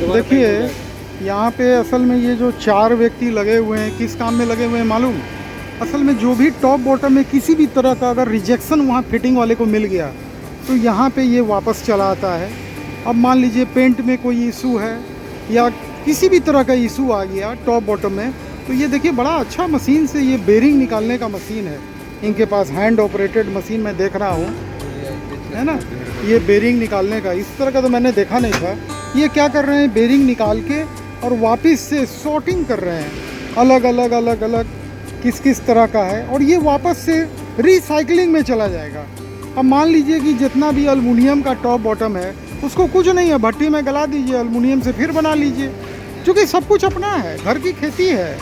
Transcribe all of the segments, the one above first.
देखिए यहाँ पे असल में ये जो 4 व्यक्ति लगे हुए हैं, किस काम में लगे हुए हैं मालूम? असल में जो भी टॉप बॉटम में किसी भी तरह का अगर रिजेक्शन वहाँ फिटिंग वाले को मिल गया तो यहाँ पे ये वापस चला आता है। अब मान लीजिए पेंट में कोई इशू है या किसी भी तरह का इशू आ गया टॉप बॉटम में, तो ये देखिए बड़ा अच्छा मशीन से ये बेरिंग निकालने का मशीन है इनके पास। हैंड ऑपरेटेड मशीन मैं देख रहा हूँ, है ना, ये बेरिंग निकालने का। इस तरह का तो मैंने देखा नहीं था। ये क्या कर रहे हैं, बेरिंग निकाल के और वापस से सॉर्टिंग कर रहे हैं, अलग अलग किस किस तरह का है, और ये वापस से रिसाइकलिंग में चला जाएगा। अब मान लीजिए कि जितना भी एल्युमिनियम का टॉप बॉटम है उसको कुछ नहीं है, भट्टी में गला दीजिए, एल्युमिनियम से फिर बना लीजिए, क्योंकि सब कुछ अपना है, घर की खेती है,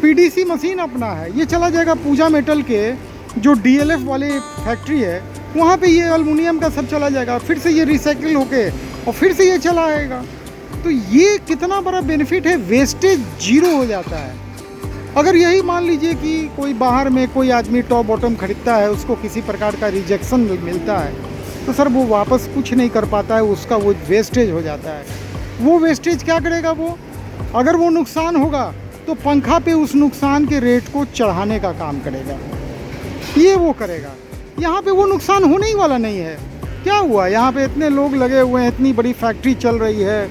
पीडीसी मशीन अपना है। ये चला जाएगा पूजा मेटल के जो डीएलएफ वाले फैक्ट्री है, वहाँ पे ये एल्युमिनियम का सब चला जाएगा, फिर से ये रिसाइकिल होके और फिर से ये चला आएगा। तो ये कितना बड़ा बेनिफिट है, वेस्टेज जीरो हो जाता है। अगर यही मान लीजिए कि कोई बाहर में कोई आदमी टॉप बॉटम खरीदता है, उसको किसी प्रकार का रिजेक्शन मिलता है, तो सर वो वापस कुछ नहीं कर पाता है, उसका वो वेस्टेज हो जाता है। वो वेस्टेज क्या करेगा वो, अगर वो नुकसान होगा तो पंखा पे उस नुकसान के रेट को चढ़ाने का काम करेगा, ये वो करेगा। यहाँ पे वो नुकसान होने ही वाला नहीं है। क्या हुआ, यहाँ पे इतने लोग लगे हुए हैं, इतनी बड़ी फैक्ट्री चल रही है,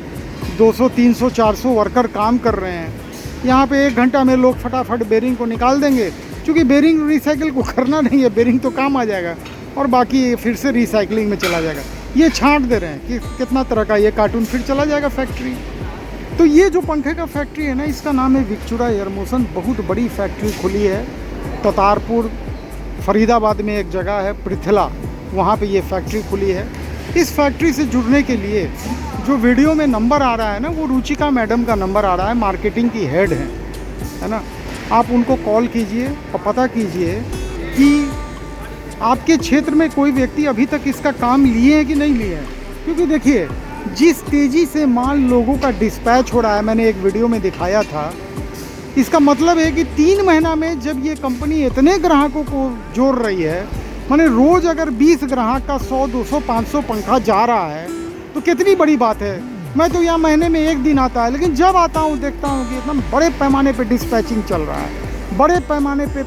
200 300 400 वर्कर काम कर रहे हैं। यहाँ पे 1 घंटा में लोग फटाफट बेरिंग को निकाल देंगे, क्योंकि बेरिंग रिसाइकिल को करना नहीं है, बेरिंग तो काम आ जाएगा और बाकी फिर से रिसाइकलिंग में चला जाएगा। ये छांट दे रहे हैं कि कितना तरह का ये कार्टून फिर चला जाएगा फैक्ट्री। तो ये जो पंखे का फैक्ट्री है ना, इसका नाम है विक्चुरा एयर मोशन। बहुत बड़ी फैक्ट्री खुली है ततारपुर फरीदाबाद में, एक जगह है पृथला, वहाँ पे ये फैक्ट्री खुली है। इस फैक्ट्री से जुड़ने के लिए जो वीडियो में नंबर आ रहा है ना, वो रुचिका मैडम का नंबर आ रहा है, मार्केटिंग की हेड है ना। आप उनको कॉल कीजिए और पता कीजिए कि आपके क्षेत्र में कोई व्यक्ति अभी तक इसका काम लिए हैं कि नहीं लिए हैं। क्योंकि देखिए जिस तेज़ी से माल लोगों का डिस्पैच हो रहा है, मैंने एक वीडियो में दिखाया था, इसका मतलब है कि 3 महीना में जब ये कंपनी इतने ग्राहकों को जोड़ रही है, माने रोज़ अगर 20 ग्राहक का 100 200 500 पंखा जा रहा है तो कितनी बड़ी बात है। मैं तो यहाँ महीने में 1 दिन आता है, लेकिन जब आता हूँ देखता हूँ कि एकदम बड़े पैमाने पे डिस्पैचिंग चल रहा है, बड़े पैमाने पे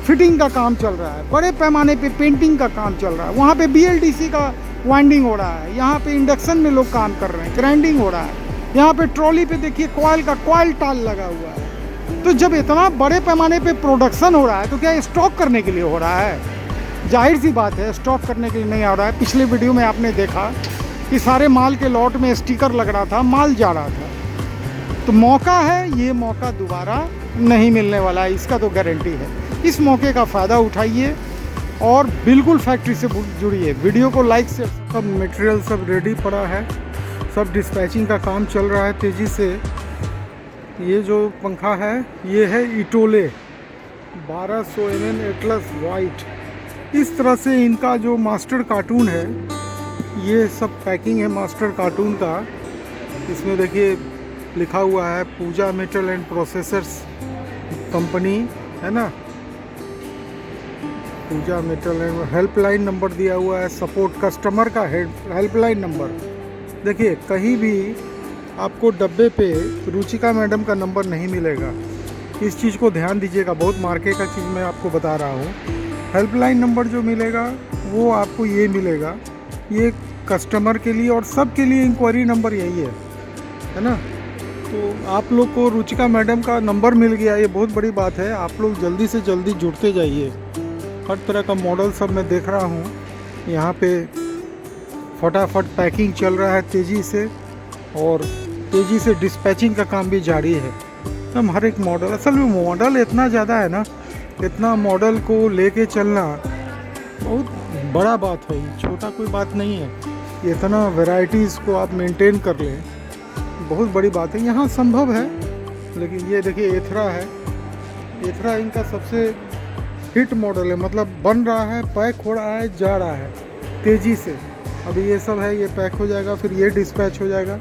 फिटिंग का काम चल रहा है, बड़े पैमाने पे पेंटिंग का काम चल रहा है। वहाँ पे BLDC का वाइंडिंग हो रहा है, यहाँ पे इंडक्शन में लोग काम कर रहे हैं, ग्राइंडिंग हो रहा है, यहाँ पे ट्रॉली पे देखिए कॉइल का कॉइल टाल लगा हुआ है। तो जब इतना बड़े पैमाने पे प्रोडक्शन हो रहा है तो क्या स्टॉक करने के लिए हो रहा है? जाहिर सी बात है स्टॉक करने के लिए नहीं हो रहा है। पिछले वीडियो में आपने देखा कि सारे माल के लॉट में स्टिकर लग रहा था, माल जा रहा था। तो मौका है, ये मौका दोबारा नहीं मिलने वाला है, इसका तो गारंटी है। इस मौके का फ़ायदा उठाइए और बिल्कुल फैक्ट्री से जुड़िए। वीडियो को लाइक से, सब मटेरियल सब रेडी पड़ा है, सब डिस्पैचिंग का काम चल रहा है तेज़ी से। ये जो पंखा है ये है इटोले 1200 mm एटलस वाइट। इस तरह से इनका जो मास्टर कार्टून है, ये सब पैकिंग है मास्टर कार्टून का। इसमें देखिए लिखा हुआ है पूजा मेटल एंड प्रोसेसर्स कंपनी, है ना, पूजा मेटल एंड हेल्पलाइन नंबर दिया हुआ है, सपोर्ट कस्टमर का हेल्पलाइन नंबर। देखिए कहीं भी आपको डब्बे पे रुचिका मैडम का नंबर नहीं मिलेगा, इस चीज़ को ध्यान दीजिएगा। बहुत मार्के का चीज़ मैं आपको बता रहा हूँ। हेल्पलाइन नंबर जो मिलेगा वो आपको ये मिलेगा, ये कस्टमर के लिए और सब के लिए इंक्वायरी नंबर यही है ना। तो आप लोग को रुचिका मैडम का नंबर मिल गया, ये बहुत बड़ी बात है। आप लोग जल्दी से जल्दी जुड़ते जाइए। हर तरह का मॉडल सब मैं देख रहा हूँ। यहाँ पे फटाफट पैकिंग चल रहा है तेज़ी से, और तेज़ी से डिस्पैचिंग का काम भी जारी है। हम हर एक मॉडल, असल में मॉडल इतना ज़्यादा है ना, इतना मॉडल को लेके चलना बहुत बड़ा बात है, छोटा कोई बात नहीं है। इतना वैरायटीज़ को आप मेंटेन कर लें, बहुत बड़ी बात है। यहाँ संभव है, लेकिन ये देखिए एथरा है, एथरा इनका सबसे हिट मॉडल है, मतलब बन रहा है, पैक हो रहा है, जा रहा है तेज़ी से। अभी ये सब है, ये पैक हो जाएगा, फिर ये डिस्पैच हो जाएगा।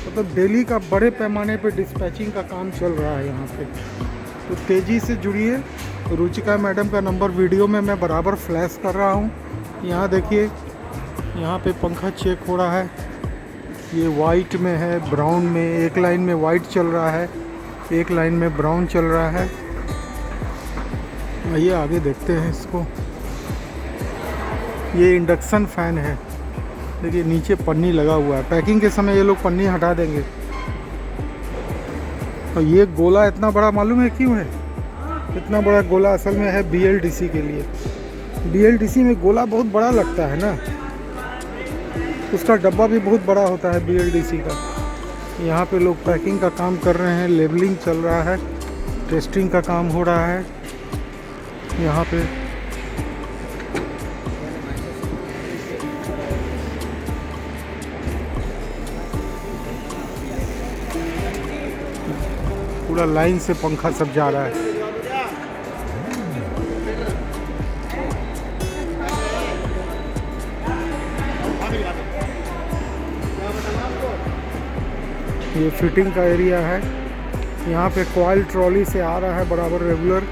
मतलब डेली का बड़े पैमाने पे डिस्पैचिंग का काम चल रहा है यहाँ पे। तो तेज़ी से जुड़िए। रुचिका मैडम का नंबर वीडियो में मैं बराबर फ्लैश कर रहा हूँ। यहाँ देखिए, यहाँ पे पंखा चेक हो रहा है, ये वाइट में है, ब्राउन में, एक लाइन में वाइट चल रहा है, एक लाइन में ब्राउन चल रहा है। आइए आगे देखते हैं इसको। ये इंडक्शन फ़ैन है, देखिए नीचे पन्नी लगा हुआ है। पैकिंग के समय ये लोग पन्नी हटा देंगे। और ये गोला इतना बड़ा मालूम है क्यों है? इतना बड़ा गोला असल में है BLDC के लिए। BLDC में गोला बहुत बड़ा लगता है ना, उसका डब्बा भी बहुत बड़ा होता है BLDC का। यहाँ पे लोग पैकिंग का काम कर रहे हैं, लेबलिंग चल रहा है, टेस्टिंग का काम हो रहा है यहाँ पे। पूरा लाइन से पंखा सब जा रहा है। ये फिटिंग का एरिया है। यहाँ पे कॉइल ट्रॉली से आ रहा है बराबर रेगुलर,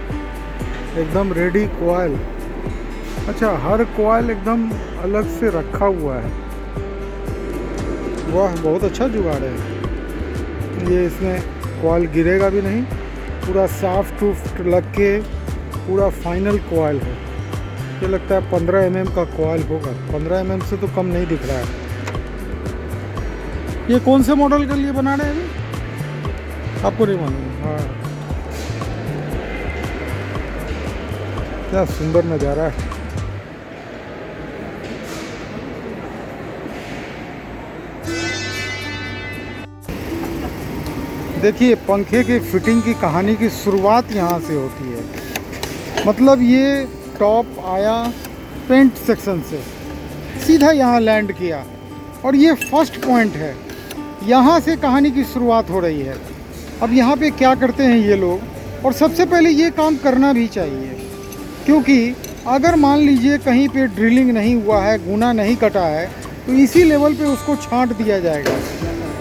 एकदम रेडी कॉइल। अच्छा, हर कॉइल एकदम अलग से रखा हुआ है। वाह, बहुत अच्छा जुगाड़ है ये। इसमें कॉइल गिरेगा भी नहीं, पूरा साफ टूफ लग के पूरा फाइनल कॉइल है। ये लगता है 15 mm का कॉइल होगा, 15 mm से तो कम नहीं दिख रहा है। ये कौन से मॉडल के लिए बना रहे हैं अभी? आपको नहीं मालूम? हाँ, क्या सुंदर नज़ारा है। देखिए, पंखे के फिटिंग की कहानी की शुरुआत यहाँ से होती है। मतलब ये टॉप आया पेंट सेक्शन से, सीधा यहाँ लैंड किया, और ये फर्स्ट पॉइंट है। यहाँ से कहानी की शुरुआत हो रही है। अब यहाँ पे क्या करते हैं ये लोग, और सबसे पहले ये काम करना भी चाहिए, क्योंकि अगर मान लीजिए कहीं पे ड्रिलिंग नहीं हुआ है, गुना नहीं कटा है, तो इसी लेवल पे उसको छांट दिया जाएगा।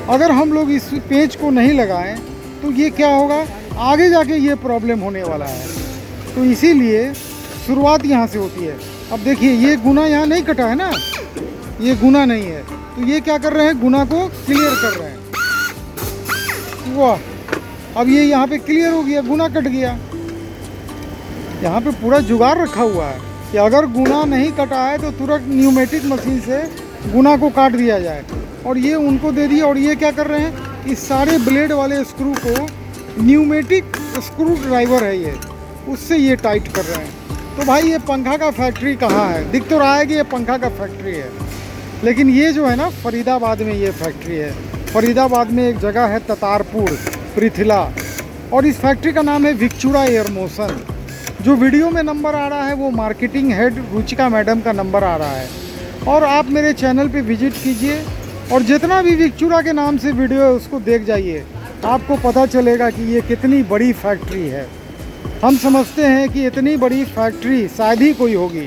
अगर हम लोग इस पेंच को नहीं लगाएं तो ये क्या होगा, आगे जाके ये प्रॉब्लम होने वाला है। तो इसीलिए शुरुआत यहाँ से होती है। अब देखिए, ये गुना यहाँ नहीं कटा है ना, ये गुना नहीं है, तो ये क्या कर रहे हैं, गुना को क्लियर कर रहे हैं। वाह, अब ये यहाँ पे क्लियर हो गया, गुना कट गया। यहाँ पे पूरा जुगाड़ रखा हुआ है कि अगर गुना नहीं कटा है तो तुरंत न्यूमेटिक मशीन से गुना को काट दिया जाए। और ये उनको दे दिया। और ये क्या कर रहे हैं, इस सारे ब्लेड वाले स्क्रू को, न्यूमेटिक स्क्रू ड्राइवर है ये, उससे ये टाइट कर रहे हैं। तो भाई, ये पंखा का फैक्ट्री कहाँ है? दिख तो रहा है कि ये पंखा का फैक्ट्री है, लेकिन ये जो है ना, फरीदाबाद में ये फैक्ट्री है। फरीदाबाद में एक जगह है ततारपुर, पृथ्ला, और इस फैक्ट्री का नाम है विक्चुड़ा एयर मोशन। जो वीडियो में नंबर आ रहा है वो मार्केटिंग हेड रुचिका मैडम का नंबर आ रहा है। और आप मेरे चैनल पे विजिट कीजिए, और जितना भी विक्चुड़ा के नाम से वीडियो है उसको देख जाइए, आपको पता चलेगा कि ये कितनी बड़ी फैक्ट्री है। हम समझते हैं कि इतनी बड़ी फैक्ट्री शायद ही कोई होगी।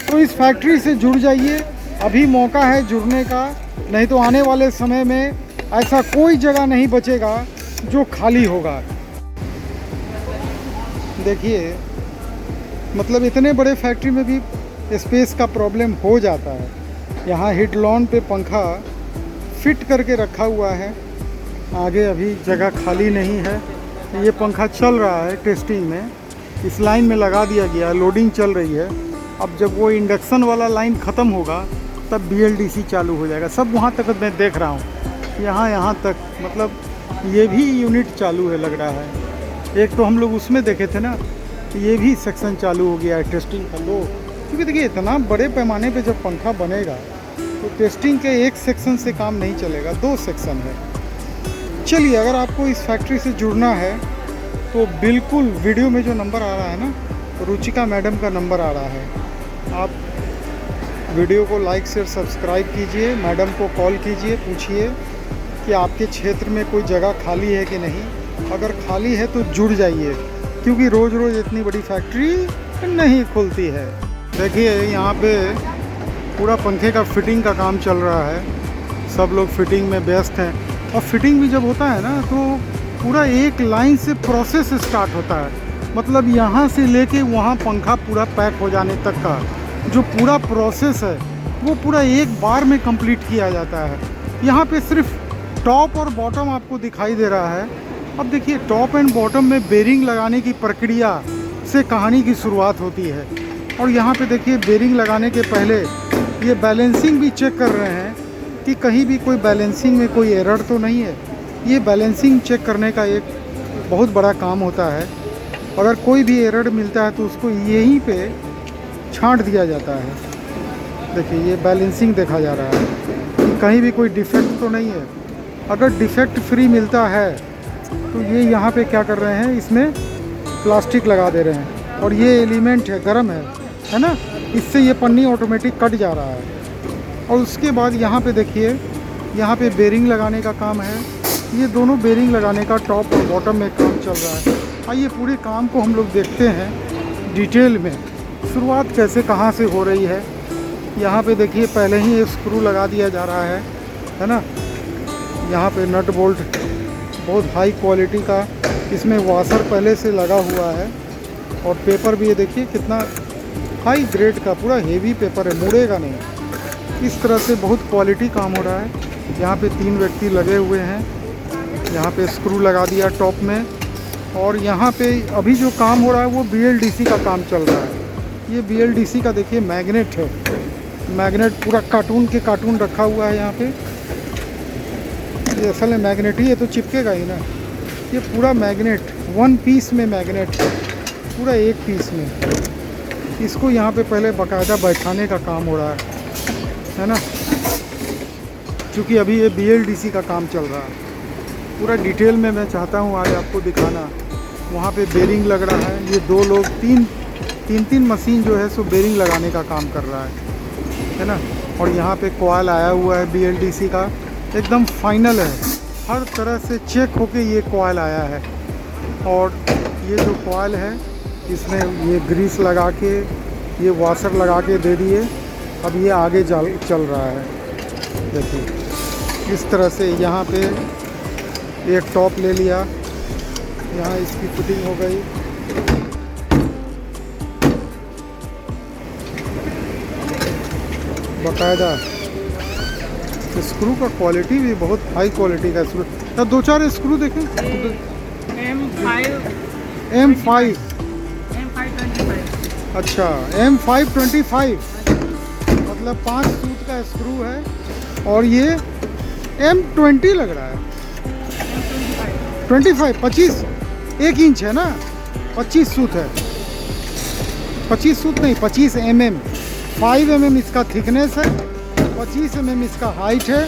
तो इस फैक्ट्री से जुड़ जाइए, अभी मौका है जुड़ने का, नहीं तो आने वाले समय में ऐसा कोई जगह नहीं बचेगा जो खाली होगा। देखिए, मतलब इतने बड़े फैक्ट्री में भी स्पेस का प्रॉब्लम हो जाता है। यहाँ हीट लॉन पे पंखा फिट करके रखा हुआ है, आगे अभी जगह खाली नहीं है। ये पंखा चल रहा है टेस्टिंग में, इस लाइन में लगा दिया गया, लोडिंग चल रही है। अब जब वो इंडक्शन वाला लाइन ख़त्म होगा तब BLDC चालू हो जाएगा। सब वहाँ तक मैं देख रहा हूँ, यहाँ तक, मतलब ये भी यूनिट चालू है लग रहा है। एक तो हम लोग उसमें देखे थे ना, ये भी सेक्शन चालू हो गया है टेस्टिंग का। लो, क्योंकि देखिए, इतना बड़े पैमाने पे जब पंखा बनेगा तो टेस्टिंग के एक सेक्शन से काम नहीं चलेगा, 2 सेक्शन है। चलिए, अगर आपको इस फैक्ट्री से जुड़ना है तो बिल्कुल वीडियो में जो नंबर आ रहा है ना, तो रुचिका मैडम का नंबर आ रहा है। आप वीडियो को लाइक शेयर सब्सक्राइब कीजिए, मैडम को कॉल कीजिए, पूछिए कि आपके क्षेत्र में कोई जगह खाली है कि नहीं। अगर खाली है तो जुड़ जाइए, क्योंकि रोज़ रोज़ इतनी बड़ी फैक्ट्री नहीं खुलती है। देखिए, यहाँ पे पूरा पंखे का फिटिंग का काम चल रहा है, सब लोग फिटिंग में व्यस्त हैं। और फिटिंग भी जब होता है ना, तो पूरा एक लाइन से प्रोसेस स्टार्ट होता है। मतलब यहाँ से लेके वहाँ पंखा पूरा पैक हो जाने तक का जो पूरा प्रोसेस है वो पूरा एक बार में कंप्लीट किया जाता है। यहाँ पे सिर्फ टॉप और बॉटम आपको दिखाई दे रहा है। अब देखिए टॉप एंड बॉटम में बेरिंग लगाने की प्रक्रिया से कहानी की शुरुआत होती है। और यहाँ पे देखिए बेरिंग लगाने के पहले ये बैलेंसिंग भी चेक कर रहे हैं कि कहीं भी कोई बैलेंसिंग में कोई एरर तो नहीं है। ये बैलेंसिंग चेक करने का एक बहुत बड़ा काम होता है। अगर कोई भी एरर मिलता है तो उसको यहीं पे छांट दिया जाता है। देखिए ये बैलेंसिंग देखा जा रहा है कि कहीं भी कोई डिफेक्ट तो नहीं है। अगर डिफेक्ट फ्री मिलता है तो ये यहाँ पे क्या कर रहे हैं, इसमें प्लास्टिक लगा दे रहे हैं। और ये एलिमेंट है, गर्म है ना, इससे ये पन्नी ऑटोमेटिक कट जा रहा है। और उसके बाद यहाँ पे देखिए, यहाँ पे बेरिंग लगाने का काम है। ये दोनों बेरिंग लगाने का टॉप और बॉटम में काम चल रहा है। आइए पूरे काम को हम लोग देखते हैं डिटेल में, शुरुआत कैसे कहाँ से हो रही है। यहाँ पे देखिए पहले ही एक स्क्रू लगा दिया जा रहा है ना। यहाँ पे नट बोल्ट बहुत हाई क्वालिटी का, इसमें वाशर पहले से लगा हुआ है। और पेपर भी ये देखिए कितना हाई ग्रेड का, पूरा हेवी पेपर है, मुड़ेगा नहीं। इस तरह से बहुत क्वालिटी काम हो रहा है। यहाँ पे 3 व्यक्ति लगे हुए हैं। यहाँ पे स्क्रू लगा दिया टॉप में। और यहाँ पे अभी जो काम हो रहा है वो BLDC का काम चल रहा है। ये BLDC का देखिए मैग्नेट है, मैग्नेट पूरा कार्टून के कार्टून रखा हुआ है यहाँ पे। ये असल में मैग्नेट ही है तो चिपकेगा ही ना। ये पूरा मैग्नेट 1 पीस में मैग्नेट है, पूरा 1 पीस में। इसको यहाँ पे पहले बाकायदा बैठाने का काम हो रहा है ना, क्योंकि अभी ये BLDC का काम चल रहा है। पूरा डिटेल में मैं चाहता हूँ आज आपको दिखाना। वहाँ पे बेरिंग लग रहा है। ये 2 लोग तीन मशीन जो है सो बेरिंग लगाने का काम कर रहा है ना। और यहाँ पे कॉइल आया हुआ है BLDC का, एकदम फाइनल है, हर तरह से चेक होके ये कॉइल आया है। और ये जो कॉइल है इसमें ये ग्रीस लगा के, ये वाशर लगा के दे दिए। अब ये आगे चल रहा है। देखिए इस तरह से यहाँ पे एक टॉप ले लिया, यहाँ इसकी फिटिंग हो गई। बाकायदा स्क्रू का क्वालिटी भी बहुत हाई क्वालिटी का स्क्रू। या 2-4 स्क्रू देखें। M5 अच्छा M525 मतलब 5 सूत का स्क्रू है। और ये M20 लग रहा है, 25 1 इंच है ना, 25 सूत है। 25 सूत नहीं, 25 mm, 5 mm इसका थिकनेस है, 25 mm इसका हाइट है।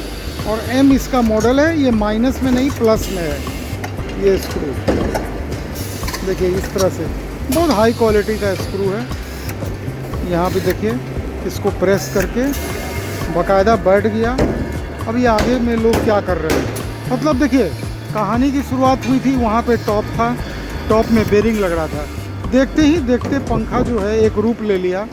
और M इसका मॉडल है। ये माइनस में नहीं प्लस में है ये स्क्रू। देखिए इस तरह से बहुत हाई क्वालिटी का स्क्रू है। यहाँ पे देखिए इसको प्रेस करके बाकायदा बैठ गया। अब ये आगे में लोग क्या कर रहे हैं, मतलब देखिए कहानी की शुरुआत हुई थी, वहाँ पे टॉप था, टॉप में बेरिंग लग रहा था। देखते ही देखते पंखा जो है एक रूप ले लिया।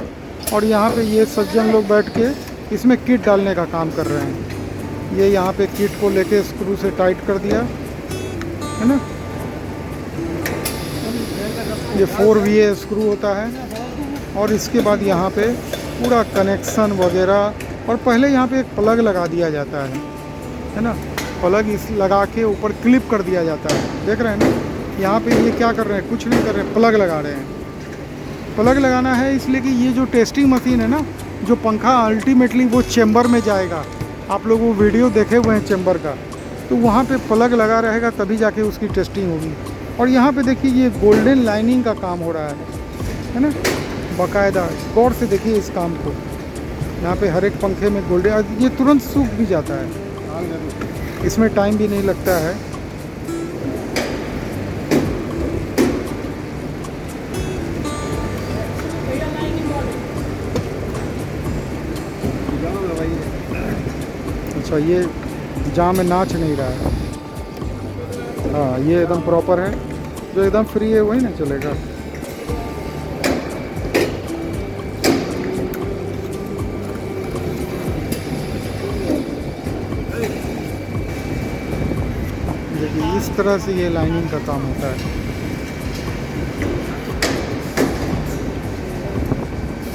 और यहाँ पे ये सज्जन लोग बैठ के इसमें किट डालने का काम कर रहे हैं। ये यहाँ पे किट को लेके स्क्रू से टाइट कर दिया है ना। ये 4VA स्क्रू होता है। और इसके बाद यहाँ पे पूरा कनेक्शन वगैरह। और पहले यहाँ पे एक प्लग लगा दिया जाता है ना। प्लग इस लगा के ऊपर क्लिप कर दिया जाता है। देख रहे हैं ना, यहाँ पे ये क्या कर रहे हैं, कुछ नहीं कर रहे हैं, प्लग लगा रहे हैं। प्लग लगाना है इसलिए कि ये जो टेस्टिंग मशीन है ना, जो पंखा अल्टीमेटली वो चेम्बर में जाएगा। आप लोग वो वीडियो देखे हुए हैं चेम्बर का, तो वहाँ पे प्लग लगा रहेगा तभी जाके उसकी टेस्टिंग होगी। और यहाँ पे देखिए ये गोल्डन लाइनिंग का काम हो रहा है ना, बाकायदा। गौर से देखिए इस काम को। यहाँ पे हर एक पंखे में गोल्डन, ये तुरंत सूख भी जाता है, इसमें टाइम भी नहीं लगता है। अच्छा ये जाम में नाच नहीं रहा है। हाँ ये एकदम प्रॉपर है, जो एकदम फ्री है वही ना चलेगा। देखिए इस तरह से ये लाइनिंग का काम होता है।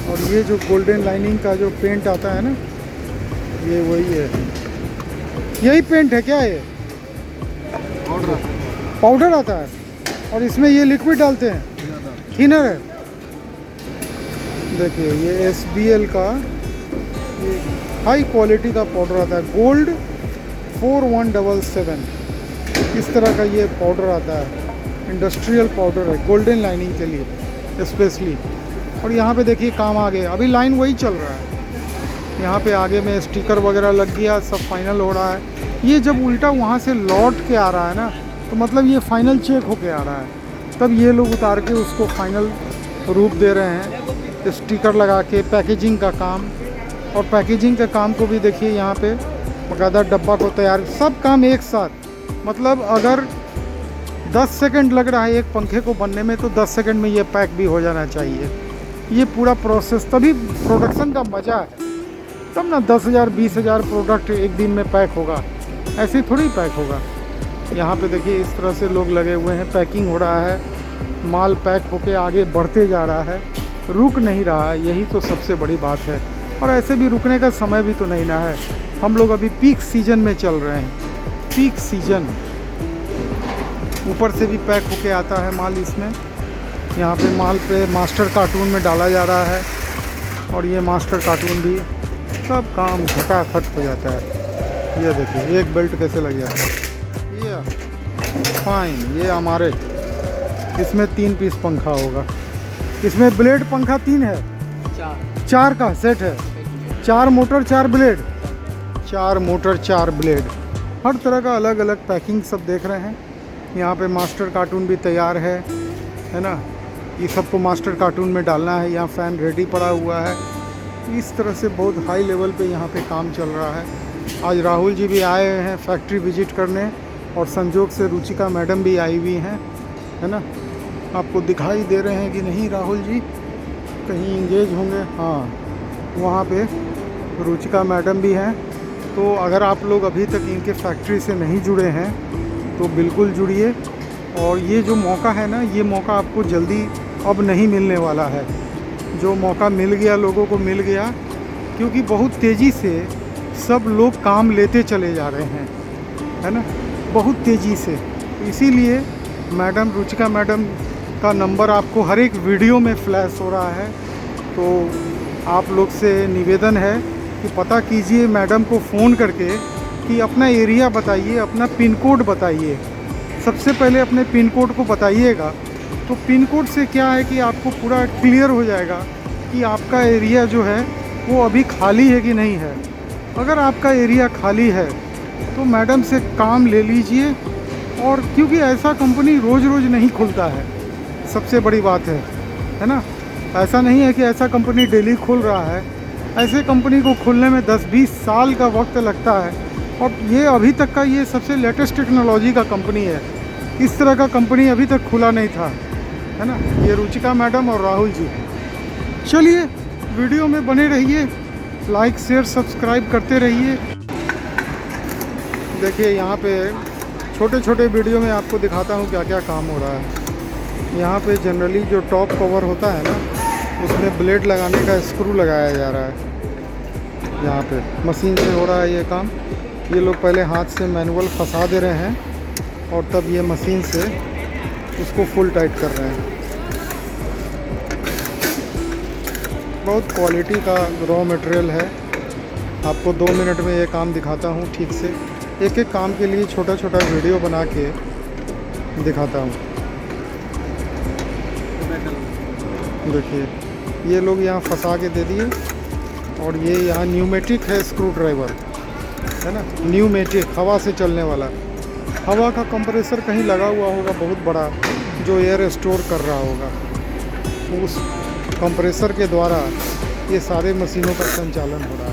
और ये जो गोल्डन लाइनिंग का जो पेंट आता है ना, ये वही है। यही पेंट है क्या ये? पाउडर आता है और इसमें ये लिक्विड डालते हैं, थिनर है। देखिए ये SBL का हाई क्वालिटी का पाउडर आता है, गोल्ड 4177 इस तरह का ये पाउडर आता है, इंडस्ट्रियल पाउडर है गोल्डन लाइनिंग के लिए स्पेशली। और यहाँ पे देखिए काम आगे, अभी लाइन वही चल रहा है। यहाँ पे आगे में स्टिकर वगैरह लग गया, सब फाइनल हो रहा है। ये जब उल्टा वहाँ से लौट के आ रहा है ना, तो मतलब ये फाइनल चेक होके आ रहा है, तब ये लोग उतार के उसको फाइनल रूप दे रहे हैं, स्टिकर लगा के। पैकेजिंग का काम, और पैकेजिंग के काम को भी देखिए यहाँ पे बकायदा डब्बा को तैयार, सब काम एक साथ। मतलब अगर 10 सेकंड लग रहा है एक पंखे को बनने में, तो 10 सेकंड में ये पैक भी हो जाना चाहिए। ये पूरा प्रोसेस, तभी प्रोडक्शन का मज़ा है। तब ना 10,000 20,000 प्रोडक्ट एक दिन में पैक होगा, ऐसे थोड़ी पैक होगा। यहाँ पे देखिए इस तरह से लोग लगे हुए हैं, पैकिंग हो रहा है, माल पैक होके आगे बढ़ते जा रहा है, रुक नहीं रहा है। यही तो सबसे बड़ी बात है। और ऐसे भी रुकने का समय भी तो नहीं ना है। हम लोग अभी पीक सीजन में चल रहे हैं, पीक सीजन। ऊपर से भी पैक होके आता है माल इसमें। यहाँ पे माल पे मास्टर कार्टून में डाला जा रहा है, और ये मास्टर कार्टून भी सब काम फटाफट हो जाता है। ये देखिए एक बेल्ट कैसे लग जाता है। ये फाइन, ये हमारे इसमें 3 पीस पंखा होगा। इसमें ब्लेड पंखा 3 है, 4 का सेट है, 4 मोटर 4 ब्लेड, 4 मोटर 4 ब्लेड, हर तरह का अलग अलग पैकिंग सब देख रहे हैं। यहाँ पे मास्टर कार्टून भी तैयार है ना। ये सबको मास्टर कार्टून में डालना है। यहाँ फ़ैन रेडी पड़ा हुआ है। इस तरह से बहुत हाई लेवल पे यहाँ पे काम चल रहा है। आज राहुल जी भी आए हैं फैक्ट्री विजिट करने, और संजोग से रुचिका मैडम भी आई हुई हैं, है ना। आपको दिखाई दे रहे हैं कि नहीं राहुल जी, कहीं इंगेज होंगे? हाँ, वहाँ पे रुचिका मैडम भी हैं। तो अगर आप लोग अभी तक इनके फैक्ट्री से नहीं जुड़े हैं तो बिल्कुल जुड़िए। और ये जो मौका है ना, ये मौका आपको जल्दी अब नहीं मिलने वाला है। जो मौका मिल गया लोगों को मिल गया, क्योंकि बहुत तेज़ी से सब लोग काम लेते चले जा रहे हैं, है ना, बहुत तेज़ी से। इसीलिए मैडम रुचिका मैडम का नंबर आपको हर एक वीडियो में फ्लैश हो रहा है। तो आप लोग से निवेदन है कि पता कीजिए मैडम को फ़ोन करके कि अपना एरिया बताइए, अपना पिन कोड बताइए। सबसे पहले अपने पिन कोड को बताइएगा, तो पिन कोड से क्या है कि आपको पूरा क्लियर हो जाएगा कि आपका एरिया जो है वो अभी खाली है कि नहीं है। अगर आपका एरिया खाली है तो मैडम से काम ले लीजिए। और क्योंकि ऐसा कंपनी रोज़ रोज़ नहीं खुलता है, सबसे बड़ी बात है ना। ऐसा नहीं है कि ऐसा कंपनी डेली खुल रहा है। ऐसे कंपनी को खुलने में 10-20 साल का वक्त लगता है, और ये अभी तक का ये सबसे लेटेस्ट टेक्नोलॉजी का कंपनी है। इस तरह का कंपनी अभी तक खुला नहीं था, है ना। ये रुचिका मैडम और राहुल जी। चलिए वीडियो में बने रहिए, लाइक शेयर सब्सक्राइब करते रहिए। देखिए यहाँ पे छोटे छोटे वीडियो में आपको दिखाता हूँ क्या क्या काम हो रहा है। यहाँ पे जनरली जो टॉप कवर होता है ना, उसमें ब्लेड लगाने का स्क्रू लगाया जा रहा है। यहाँ पे मशीन से हो रहा है ये काम। ये लोग पहले हाथ से मैनुअल फंसा दे रहे हैं, और तब ये मशीन से उसको फुल टाइट कर रहे हैं। बहुत क्वालिटी का रॉ मटेरियल है। आपको 2 मिनट में ये काम दिखाता हूँ ठीक से। एक एक काम के लिए छोटा छोटा वीडियो बना के दिखाता हूँ। देखिए ये लोग यहाँ फंसा के दे दिए, और ये यहाँ न्यूमेटिक है स्क्रू ड्राइवर, है ना, न्यूमेटिक हवा से चलने वाला। हवा का कंप्रेसर कहीं लगा हुआ होगा बहुत बड़ा, जो एयर स्टोर कर रहा होगा। उस कंप्रेसर के द्वारा ये सारे मशीनों का संचालन हो रहा है।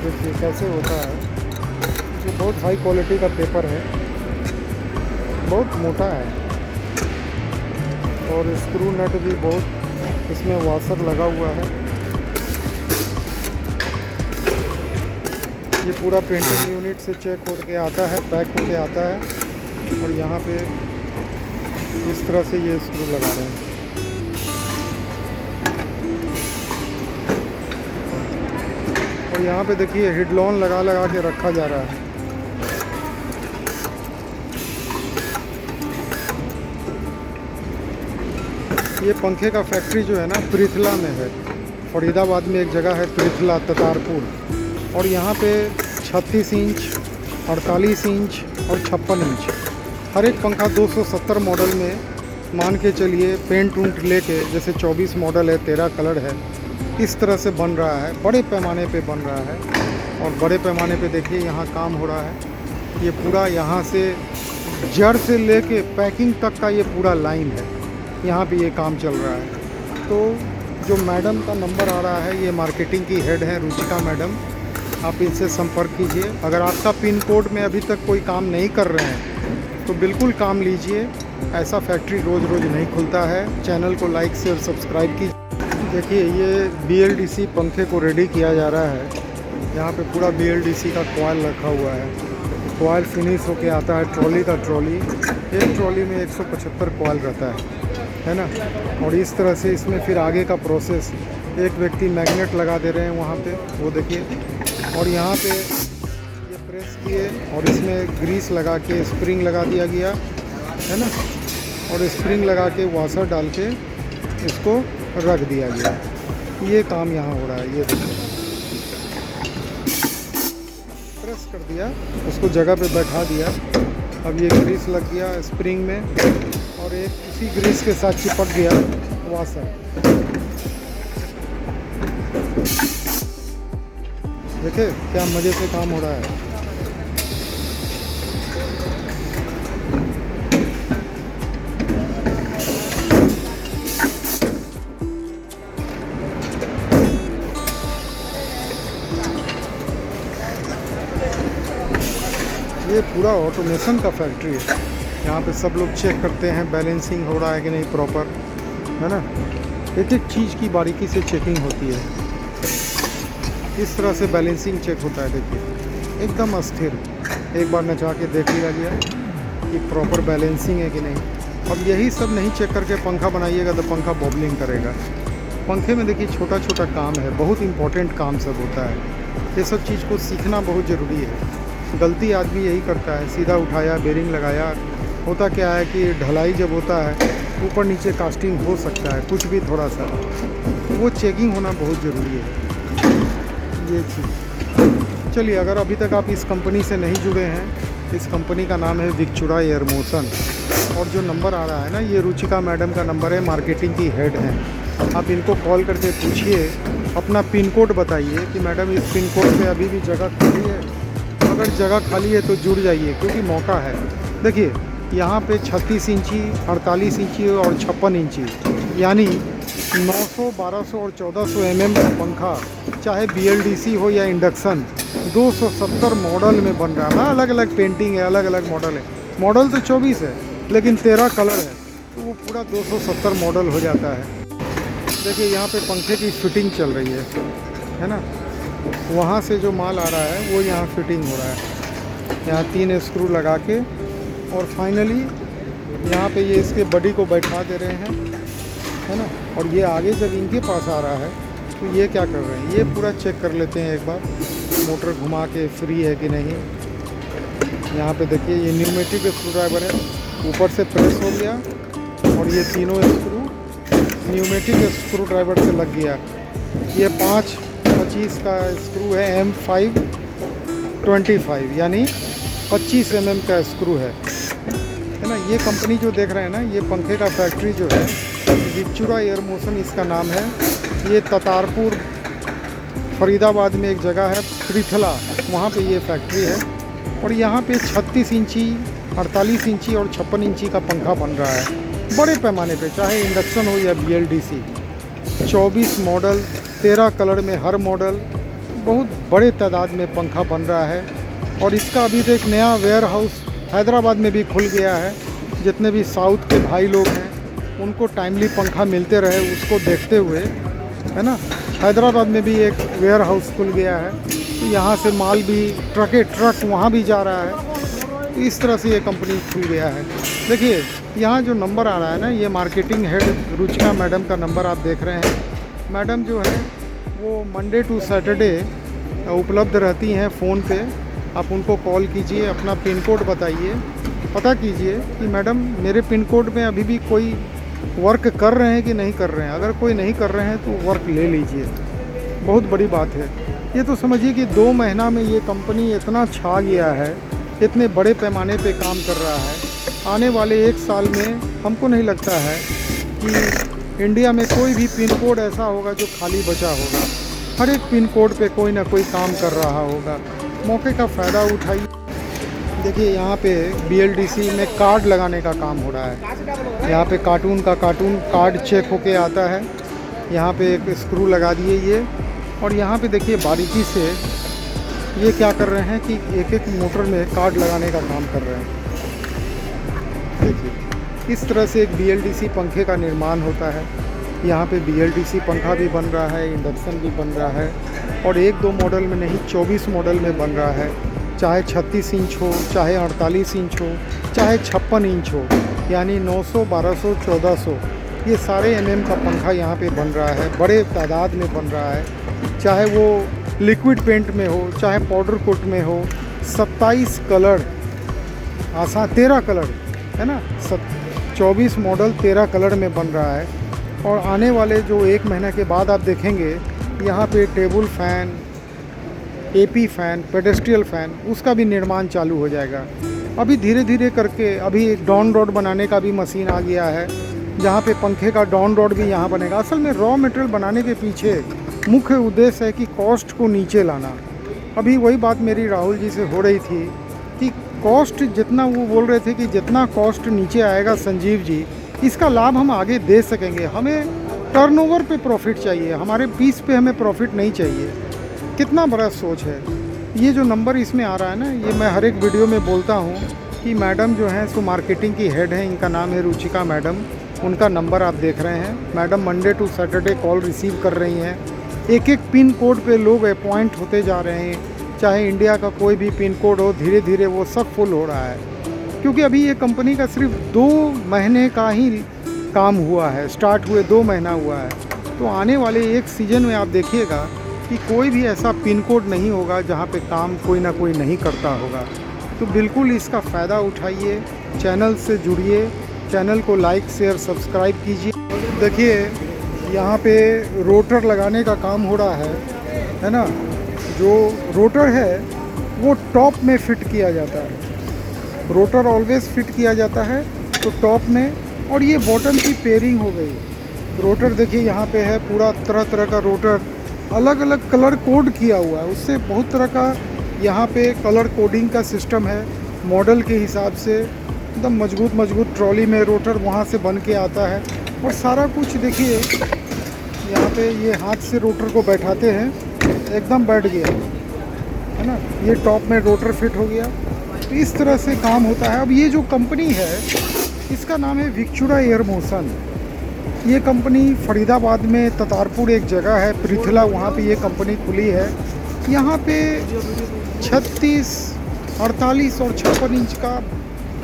देखिए कैसे होता है। ये बहुत हाई क्वालिटी का पेपर है, बहुत मोटा है। और स्क्रू नट भी बहुत इसमें वाशर लगा हुआ है। ये पूरा पेंटिंग यूनिट से चेक होके आता है, पैक होके आता है। और यहाँ पे इस तरह से ये स्क्रू लगा रहे हैं। और यहाँ पे देखिए हेडलॉन लगा लगा के रखा जा रहा है। ये पंखे का फैक्ट्री जो है ना पृथला में है। फरीदाबाद में एक जगह है पृथला ततारपुर। और यहाँ पे 36 इंच, 48 इंच और 56 इंच हर एक पंखा 270 मॉडल में मान के चलिए, पेंट उंट लेके, जैसे 24 मॉडल है, 13 कलर है, इस तरह से बन रहा है। बड़े पैमाने पे बन रहा है। और बड़े पैमाने पे देखिए यहाँ काम हो रहा है। ये पूरा यहाँ से जड़ से लेके पैकिंग तक का ये पूरा लाइन है। यहाँ पे ये काम चल रहा है। तो जो मैडम का नंबर आ रहा है, ये मार्केटिंग की हेड है रुचिका मैडम। आप इनसे संपर्क कीजिए। अगर आपका पिन कोड में अभी तक कोई काम नहीं कर रहे हैं तो बिल्कुल काम लीजिए। ऐसा फैक्ट्री रोज़ रोज़ नहीं खुलता है। चैनल को लाइक शेयर सब्सक्राइब कीजिए। देखिए ये BLDC पंखे को रेडी किया जा रहा है। यहाँ पे पूरा BLDC का कॉइल रखा हुआ है। कॉइल फिनिश होके आता है ट्रॉली का ट्रॉली। एक ट्रॉली में 175 कॉइल रहता है ना। और इस तरह से इसमें फिर आगे का प्रोसेस, एक व्यक्ति मैग्नेट लगा दे रहे हैं वहाँ पे, वो देखिए। और यहाँ पे ये प्रेस किए और इसमें ग्रीस लगा के स्प्रिंग लगा दिया गया है ना। और स्प्रिंग लगा के वाशर डाल के इसको रख दिया गया। ये काम यहाँ हो रहा है। ये देखिए प्रेस कर दिया, उसको जगह पे बैठा दिया। अब ये ग्रीस लग गया स्प्रिंग में और एक इसी ग्रीस के साथ चिपक गया वाशर। देखिए क्या मज़े से काम हो रहा है। ये पूरा ऑटोमेशन का फैक्ट्री है। यहाँ पे सब लोग चेक करते हैं बैलेंसिंग हो रहा है कि नहीं प्रॉपर, है ना। एक एक चीज़ की बारीकी से चेकिंग होती है। इस तरह से बैलेंसिंग चेक होता है। देखिए एकदम अस्थिर, एक बार नचा के देख लिया गया कि प्रॉपर बैलेंसिंग है कि नहीं। अब यही सब नहीं चेक करके पंखा बनाइएगा तो पंखा बॉबलिंग करेगा। पंखे में देखिए छोटा छोटा काम है, बहुत इंपॉर्टेंट काम सब होता है। ये सब चीज़ को सीखना बहुत ज़रूरी है। गलती आदमी यही करता है, सीधा उठाया, बेरिंग लगाया। होता क्या है कि ढलाई जब होता है ऊपर नीचे कास्टिंग हो सकता है, कुछ भी थोड़ा सा, वो चेकिंग होना बहुत ज़रूरी है। ये चीज़ चलिए, अगर अभी तक आप इस कंपनी से नहीं जुड़े हैं, इस कंपनी का नाम है विक्चुरा एयर मोशन। और जो नंबर आ रहा है ना, ये रुचिका मैडम का नंबर है, मार्केटिंग की हेड हैं। आप इनको कॉल करके पूछिए, अपना पिन कोड बताइए कि मैडम इस पिन कोड पे अभी भी जगह खाली है। अगर जगह खाली है तो जुड़ जाइए, क्योंकि मौका है। देखिए यहाँ पे 36 इंची, 48 इंची और 56 इंची, यानी 900, 1200 और 1400 mm का पंखा, चाहे BLDC हो या इंडक्शन, 270 मॉडल में बन रहा है। अलग अलग पेंटिंग है, अलग अलग मॉडल है। मॉडल तो 24 है लेकिन 13 कलर है, तो वो पूरा 270 मॉडल हो जाता है। देखिए यहाँ पे पंखे की फिटिंग चल रही है ना। वहाँ से जो माल आ रहा है वो यहाँ फिटिंग हो रहा है। यहाँ 3 स्क्रू लगा के और फाइनली यहाँ पे ये इसके बॉडी को बैठा दे रहे हैं, है ना। और ये आगे जब इनके पास आ रहा है तो ये क्या कर रहे हैं, ये पूरा चेक कर लेते हैं एक बार, मोटर घुमा के फ्री है कि नहीं। यहाँ पे देखिए ये न्यूमेटिक स्क्रू ड्राइवर है, ऊपर से प्रेस हो गया और ये तीनों स्क्रू न्यूमेटिक स्क्रू ड्राइवर से लग गया। ये 525 का स्क्रू है, M525, यानी 25 mm का स्क्रू है ना। ये कंपनी जो देख रहे हैं ना, ये पंखे का फैक्ट्री जो है विक्चुरा एयर मोशन इसका नाम है। ये ततारपुर फरीदाबाद में एक जगह है पृथला, वहाँ पे ये फैक्ट्री है। और यहाँ पे 36 इंची, 48 इंची और 56 इंची का पंखा बन रहा है बड़े पैमाने पे, चाहे इंडक्शन हो या BLDC। 24 मॉडल, 13 कलर में हर मॉडल, बहुत बड़े तादाद में पंखा बन रहा है। और इसका अभी तो एक नया वेयर हाउस हैदराबाद में भी खुल गया है। जितने भी साउथ के भाई लोग हैं उनको टाइमली पंखा मिलते रहे, उसको देखते हुए, है ना। हैदराबाद में भी एक वेयर हाउस खुल गया है, तो यहाँ से माल भी ट्रक वहाँ भी जा रहा है। तो इस तरह से ये कंपनी खुल गया है। देखिए यहाँ जो नंबर आ रहा है ना, ये मार्केटिंग हेड रुचिका मैडम का नंबर आप देख रहे हैं। मैडम जो है वो मंडे टू सैटरडे उपलब्ध रहती हैं फ़ोन पे। आप उनको कॉल कीजिए, अपना पिन कोड बताइए, पता कीजिए कि मैडम मेरे पिन कोड में अभी भी कोई वर्क कर रहे हैं कि नहीं कर रहे हैं। अगर कोई नहीं कर रहे हैं तो वर्क ले लीजिए, बहुत बड़ी बात है। ये तो समझिए कि 2 महीना में ये कंपनी इतना छा गया है, इतने बड़े पैमाने पे काम कर रहा है। आने वाले 1 साल में हमको नहीं लगता है कि इंडिया में कोई भी पिन कोड ऐसा होगा जो खाली बचा होगा। हर एक पिन कोड पे कोई ना कोई काम कर रहा होगा। मौके का फ़ायदा उठाइए। देखिए यहाँ पे BLDC में कार्ड लगाने का काम हो रहा है। यहाँ पे कार्टून कार्ड चेक होके आता है। यहाँ पे एक स्क्रू लगा दिए ये, और यहाँ पे देखिए बारीकी से ये क्या कर रहे हैं कि एक मोटर में कार्ड लगाने का काम कर रहे हैं। देखिए इस तरह से एक BLDC पंखे का निर्माण होता है। यहाँ पे BLDC पंखा भी बन रहा है, इंडक्शन भी बन रहा है, और 1-2 मॉडल में नहीं 24 मॉडल में बन रहा है। चाहे 36 इंच हो, चाहे 48 इंच हो, चाहे 56 इंच हो, यानी 900, 1200, 1400, ये सारे mm का पंखा यहाँ पे बन रहा है। बड़े तादाद में बन रहा है, चाहे वो लिक्विड पेंट में हो, चाहे पाउडर कोट में हो। 27 कलर, 13 कलर है ना, 24 मॉडल 13 कलर में बन रहा है। और आने वाले जो 1 महीना के बाद आप देखेंगे यहाँ पे table fan, AP fan, pedestal fan, उसका भी निर्माण चालू हो जाएगा। अभी धीरे धीरे करके अभी एक डाउन रोड बनाने का भी मशीन आ गया है, जहाँ पे पंखे का डाउन रोड भी यहाँ बनेगा। असल में रॉ मटेरियल बनाने के पीछे मुख्य उद्देश्य है कि कॉस्ट को नीचे लाना। अभी वही बात मेरी राहुल जी से हो रही थी कि कॉस्ट जितना, वो बोल रहे थे कि जितना कॉस्ट नीचे आएगा संजीव जी, इसका लाभ हम आगे दे सकेंगे। हमें टर्नओवर पे प्रॉफिट चाहिए, हमारे पीस पे हमें प्रॉफिट नहीं चाहिए। कितना बड़ा सोच है। ये जो नंबर इसमें आ रहा है ना, ये मैं हर एक वीडियो में बोलता हूँ कि मैडम जो हैं सो मार्केटिंग की हेड हैं, इनका नाम है रुचिका मैडम। उनका नंबर आप देख रहे हैं। Madam Monday to Saturday call receive कर रही हैं। एक पिन कोड पे लोग अपॉइंट होते जा रहे हैं, चाहे इंडिया का कोई भी पिन कोड हो, धीरे धीरे वो सब फुल हो रहा है। क्योंकि अभी ये कंपनी का सिर्फ 2 महीने का ही काम हुआ है, स्टार्ट हुए 2 महीना हुआ है। तो आने वाले एक सीज़न में आप देखिएगा कि कोई भी ऐसा पिन कोड नहीं होगा जहाँ पे काम कोई ना कोई नहीं करता होगा। तो बिल्कुल इसका फ़ायदा उठाइए, चैनल से जुड़िए, चैनल को लाइक शेयर सब्सक्राइब कीजिए। देखिए यहाँ पे रोटर लगाने का काम हो रहा है ना। जो रोटर है वो टॉप में फिट किया जाता है। रोटर ऑलवेज फिट किया जाता है तो टॉप में, और ये बॉटम की पेयरिंग हो गई। रोटर देखिए यहाँ पे है, पूरा तरह तरह का रोटर अलग अलग कलर कोड किया हुआ है। उससे बहुत तरह का यहाँ पे कलर कोडिंग का सिस्टम है। मॉडल के हिसाब से एकदम मजबूत ट्रॉली में रोटर वहाँ से बन के आता है। और सारा कुछ देखिए यहाँ पे, ये हाथ से रोटर को बैठाते हैं, एकदम बैठ गया है ना। ये टॉप में रोटर फिट हो गया। तो इस तरह से काम होता है। अब ये जो कंपनी है इसका नाम है विक्चुरा एयर मोशन। ये कंपनी फरीदाबाद में, ततारपुर एक जगह है पृथला, वहाँ पे ये कंपनी खुली है। यहाँ पे 36, 48 और 56 इंच का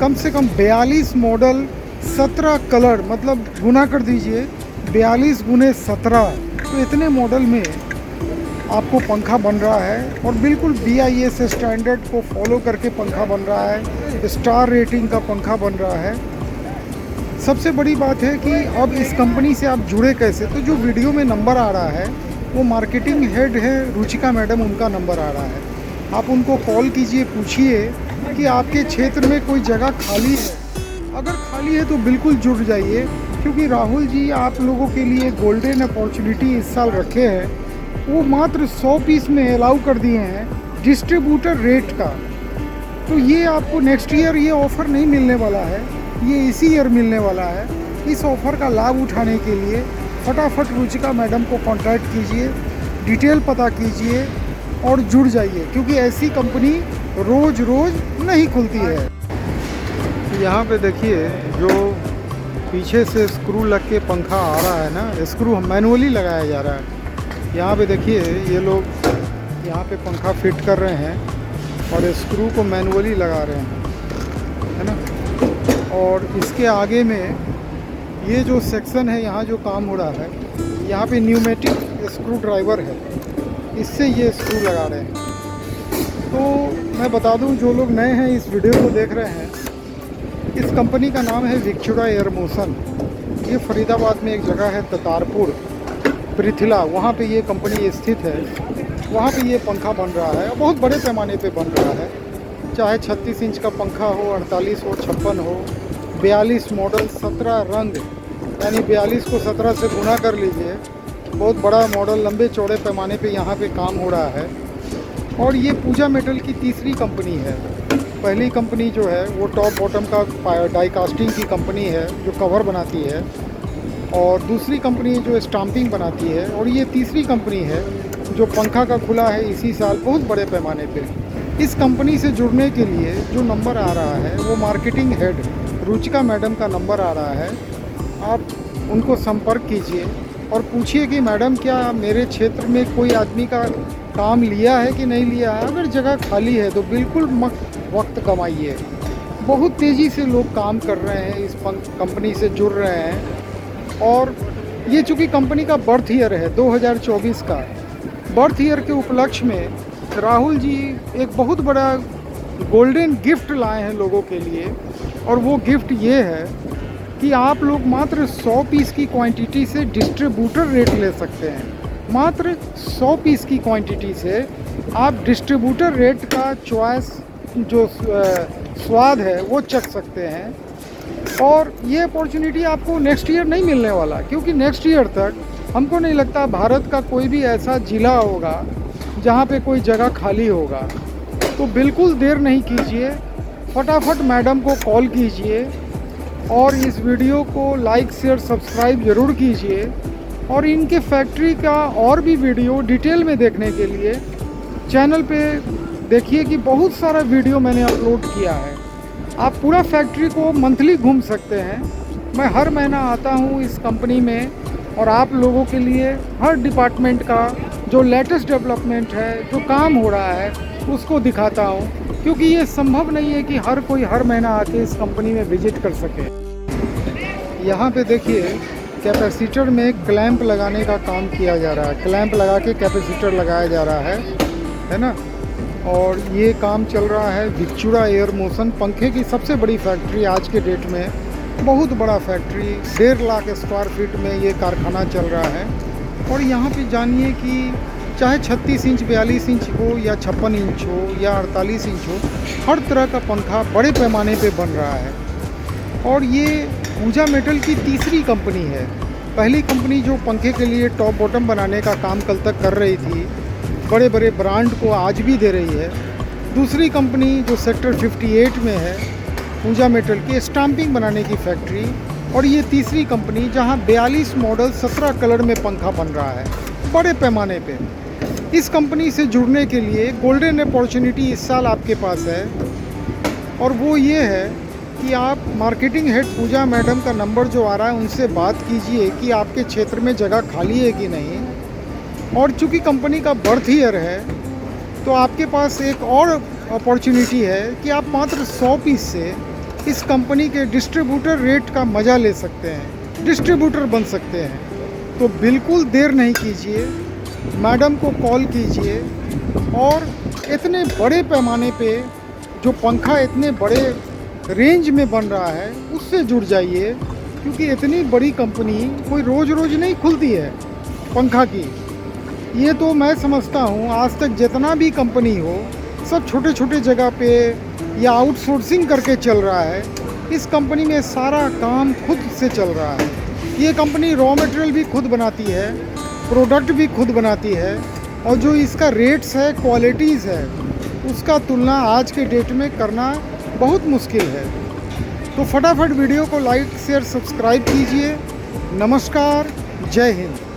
कम से कम 42 मॉडल, 17 कलर, मतलब गुना कर दीजिए 42 गुने 17, तो इतने मॉडल में आपको पंखा बन रहा है। और बिल्कुल BIS स्टैंडर्ड को फॉलो करके पंखा बन रहा है, स्टार रेटिंग का पंखा बन रहा है। सबसे बड़ी बात है कि अब इस कंपनी से आप जुड़े कैसे। तो जो वीडियो में नंबर आ रहा है वो मार्केटिंग हेड है रुचिका मैडम, उनका नंबर आ रहा है। आप उनको कॉल कीजिए, पूछिए कि आपके क्षेत्र में कोई जगह खाली है। अगर खाली है तो बिल्कुल जुड़ जाइए, क्योंकि राहुल जी आप लोगों के लिए गोल्डन अपॉर्चुनिटी इस साल रखे हैं। वो मात्र 100 पीस में अलाउ कर दिए हैं डिस्ट्रीब्यूटर रेट का। तो ये आपको नेक्स्ट ईयर ये ऑफ़र नहीं मिलने वाला है, ये इसी ईयर मिलने वाला है। इस ऑफ़र का लाभ उठाने के लिए फटाफट रुचिका मैडम को कांटेक्ट कीजिए, डिटेल पता कीजिए और जुड़ जाइए, क्योंकि ऐसी कंपनी रोज़ रोज़ नहीं खुलती है। यहाँ पे देखिए जो पीछे से स्क्रू लग के पंखा आ रहा है ना, स्क्रू मैनुअली लगाया जा रहा है। यहाँ पे देखिए ये लोग यहाँ पे पंखा फिट कर रहे हैं और स्क्रू को मैनुअली लगा रहे हैं, है ना। और इसके आगे में ये जो सेक्शन है, यहाँ जो काम हो रहा है, यहाँ पे न्यूमेटिक स्क्रू ड्राइवर है, इससे ये स्क्रू लगा रहे हैं। तो मैं बता दूं, जो लोग नए हैं इस वीडियो को देख रहे हैं, इस कंपनी का नाम है विक्चुरा एयर मोशन। ये फरीदाबाद में एक जगह है ततारपुर पृथला, वहाँ पे ये कंपनी स्थित है। वहाँ पे ये पंखा बन रहा है, बहुत बड़े पैमाने पे बन रहा है। चाहे 36 इंच का पंखा हो, 48 हो, 56 हो, 42 मॉडल, 17 रंग, यानी 42 को 17 से गुना कर लीजिए। बहुत बड़ा मॉडल, लंबे चौड़े पैमाने पे यहाँ पे काम हो रहा है। और ये पूजा मेटल की तीसरी कंपनी है। पहली कंपनी जो है वो टॉप बॉटम का डाई कास्टिंग की कंपनी है जो कवर बनाती है, और दूसरी कंपनी जो स्टाम्पिंग बनाती है, और ये तीसरी कंपनी है जो पंखा का खुला है इसी साल बहुत बड़े पैमाने पे। इस कंपनी से जुड़ने के लिए जो नंबर आ रहा है वो मार्केटिंग हेड रुचिका मैडम का नंबर आ रहा है। आप उनको संपर्क कीजिए और पूछिए कि मैडम क्या मेरे क्षेत्र में कोई आदमी का काम लिया है कि नहीं लिया है। अगर जगह खाली है तो बिल्कुल वक्त कमाइए। बहुत तेज़ी से लोग काम कर रहे हैं, इस कंपनी से जुड़ रहे हैं। और ये चूँकि कंपनी का बर्थ ईयर है 2024 का, बर्थ ईयर के उपलक्ष्य में राहुल जी एक बहुत बड़ा गोल्डन गिफ्ट लाए हैं लोगों के लिए। और वो गिफ्ट ये है कि आप लोग मात्र 100 पीस की क्वांटिटी से डिस्ट्रीब्यूटर रेट ले सकते हैं। मात्र 100 पीस की क्वांटिटी से आप डिस्ट्रीब्यूटर रेट का चॉइस जो स्वाद है वो चख सकते हैं। और ये अपॉर्चुनिटी आपको नेक्स्ट ईयर नहीं मिलने वाला, क्योंकि नेक्स्ट ईयर तक हमको नहीं लगता भारत का कोई भी ऐसा ज़िला होगा जहाँ पे कोई जगह खाली होगा। तो बिल्कुल देर नहीं कीजिए, फटाफट मैडम को कॉल कीजिए और इस वीडियो को लाइक शेयर सब्सक्राइब ज़रूर कीजिए। और इनके फैक्ट्री का और भी वीडियो डिटेल में देखने के लिए चैनल पे देखिए कि बहुत सारा वीडियो मैंने अपलोड किया है। आप पूरा फैक्ट्री को मंथली घूम सकते हैं। मैं हर महीना आता हूँ इस कंपनी में और आप लोगों के लिए हर डिपार्टमेंट का जो लेटेस्ट डेवलपमेंट है, जो काम हो रहा है, उसको दिखाता हूँ। क्योंकि ये संभव नहीं है कि हर कोई हर महीना आके इस कंपनी में विजिट कर सके। यहाँ पे देखिए कैपेसिटर में क्लैंप लगाने का काम किया जा रहा है। क्लैंप लगा के कैपेसिटर लगाया जा रहा है ना। और ये काम चल रहा है विक्चुरा एयर मोशन, पंखे की सबसे बड़ी फैक्ट्री आज के डेट में, बहुत बड़ा फैक्ट्री, 1.5 लाख स्क्वायर फीट में ये कारखाना चल रहा है। और यहाँ पे जानिए कि चाहे 36 इंच, 42 इंच हो या 56 इंच हो या 48 इंच हो, हर तरह का पंखा बड़े पैमाने पे बन रहा है। और ये पूजा मेटल की तीसरी कंपनी है। पहली कंपनी जो पंखे के लिए टॉप बॉटम बनाने का काम कल तक कर रही थी, बड़े बड़े ब्रांड को आज भी दे रही है। दूसरी कंपनी जो सेक्टर 58 में है, पूजा मेटल की स्टाम्पिंग बनाने की फैक्ट्री। और ये तीसरी कंपनी जहां 42 मॉडल 17 कलर में पंखा बन रहा है बड़े पैमाने पे। इस कंपनी से जुड़ने के लिए गोल्डन अपॉर्चुनिटी इस साल आपके पास है, और वो ये है कि आप मार्केटिंग हेड पूजा मैडम का नंबर जो आ रहा है उनसे बात कीजिए कि आपके क्षेत्र में जगह खाली है कि नहीं। और चूँकि कंपनी का बर्थ ईयर है तो आपके पास एक और अपॉर्चुनिटी है कि आप मात्र 100 पीस से इस कंपनी के डिस्ट्रीब्यूटर रेट का मज़ा ले सकते हैं, डिस्ट्रीब्यूटर बन सकते हैं। तो बिल्कुल देर नहीं कीजिए, मैडम को कॉल कीजिए और इतने बड़े पैमाने पे जो पंखा इतने बड़े रेंज में बन रहा है उससे जुड़ जाइए। क्योंकि इतनी बड़ी कंपनी कोई रोज़ रोज़ नहीं खुलती है पंखा की। ये तो मैं समझता हूँ आज तक जितना भी कंपनी हो सब छोटे छोटे जगह पे या आउटसोर्सिंग करके चल रहा है। इस कंपनी में सारा काम खुद से चल रहा है। ये कंपनी रॉ मटेरियल भी खुद बनाती है, प्रोडक्ट भी खुद बनाती है, और जो इसका रेट्स है, क्वालिटीज़ है, उसका तुलना आज के डेट में करना बहुत मुश्किल है। तो फटाफट वीडियो को लाइक शेयर सब्सक्राइब कीजिए। नमस्कार, जय हिंद।